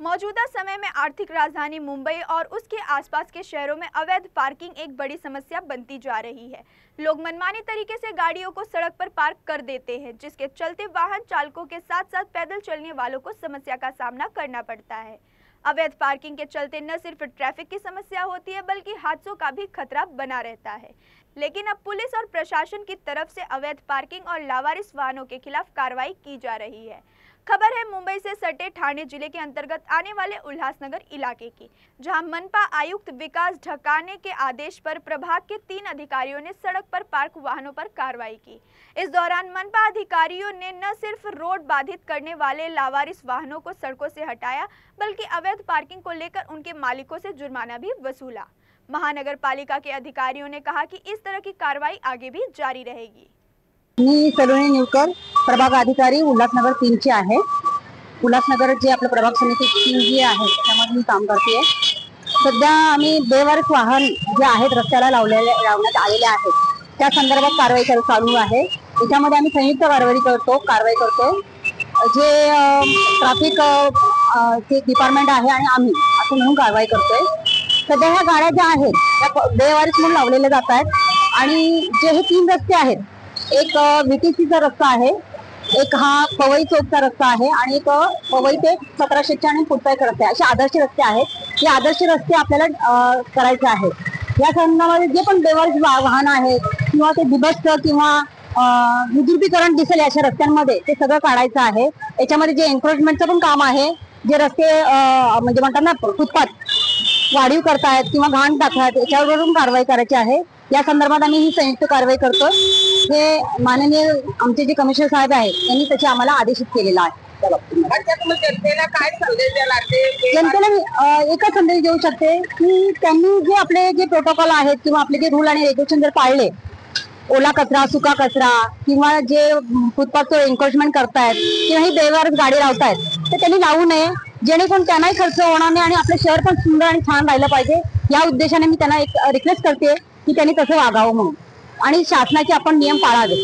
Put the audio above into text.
मौजूदा समय में आर्थिक राजधानी मुंबई और उसके आसपास के शहरों में अवैध पार्किंग एक बड़ी समस्या बनती जा रही है। लोग मनमानी तरीके से गाड़ियों को सड़क पर पार्क कर देते हैं, जिसके चलते वाहन चालकों के साथ साथ पैदल चलने वालों को समस्या का सामना करना पड़ता है। अवैध पार्किंग के चलते न सिर्फ ट्रैफिक की समस्या होती है, बल्कि हादसों का भी खतरा बना रहता है। लेकिन अब पुलिस और प्रशासन की तरफ से अवैध पार्किंग और लावारिस वाहनों के खिलाफ कार्रवाई की जा रही है। खबर है मुंबई से सटे ठाणे जिले के अंतर्गत आने वाले उल्लासनगर इलाके की, जहां मनपा आयुक्त विकास ढकाने के आदेश पर प्रभाग के 3 अधिकारियों ने सड़क पर पार्क वाहनों पर कार्रवाई की। इस दौरान मनपा अधिकारियों ने न सिर्फ रोड बाधित करने वाले लावारिस वाहनों को सड़कों से हटाया, बल्कि अवैध पार्किंग को लेकर उनके मालिकों से जुर्माना भी वसूला। महानगर पालिका के अधिकारियों ने कहा कि इस तरह की कार्रवाई आगे भी जारी रहेगी। मी सलोनी निवकर, प्रभाग अधिकारी उल्हासनगर 3 चे आहे। उल्हासनगर जे आपलं प्रभाग समिती 3 जी आहे त्यामध्ये मी काम करते। सध्या आम्ही बेवारस वाहन जे आहेत रस्त्याला लावण्यात आलेले आहेत त्या संदर्भात कारवाई चालू आहे। याच्यामध्ये आम्ही संयुक्त कारवाई करतो जे ट्रॅफिक जे डिपार्टमेंट आहे आणि आम्ही असं म्हणून कारवाई करतोय। सध्या ह्या गाड्या ज्या आहेत त्या बेवारस म्हणून लावलेल्या जात आहेत आणि जे हे 3 रस्ते आहेत, एक व्हीटीसीचा रस्ता आहे, एक हा पवई चौकचा रस्ता आहे आणि एक पवई ते 1796 फुटचा एक रस्ता आहे। असे आदर्श रस्ते आहेत। हे आदर्श रस्ते आपल्याला करायचे आहेत। या संदर्भामध्ये जे पण बेवारस वाहन आहेत किंवा ते बिभत्स किंवा विद्रुपीकरण दिसेल अशा रस्त्यांमध्ये ते सगळं काढायचं आहे। याच्यामध्ये जे एन्क्रोचमेंटचं पण काम आहे, जे रस्ते म्हणजे म्हणतात ना फुटपाथ वाढीव करतायत किंवा घाण टाकतात याच्यावरून कारवाई करायची आहे। या संदर्भात आम्ही ही संयुक्त कारवाई करतोय। हे माननीय आमचे जे कमिशनर साहेब आहेत यांनी त्याचे आम्हाला आदेशित केलेला आहे। त्या बाबतीत जनतेला काय संदेश द्यायला लागते? जनतेला मी एकच संदेश देऊ शकते की त्यांनी जे आपले जे प्रोटोकॉल आहेत किंवा आपले जे रूल आणि रेग्युलेशन जर पाळले, ओला कचरा, सुका कचरा किंवा जे फुटपाथचं एन्क्रोचमेंट करतायत किंवा ही बेवारस गाडी लावतायत तर त्यांनी लावू नये, जेणेकरून त्यांनाही खर्च होणार नाही आणि आपलं शहर पण सुंदर आणि छान राहिलं पाहिजे। या उद्देशाने मी त्यांना एक रिक्वेस्ट करते की त्यांनी तसं वागावं म्हणून आणि शासनाचे आपण नियम पाळावे।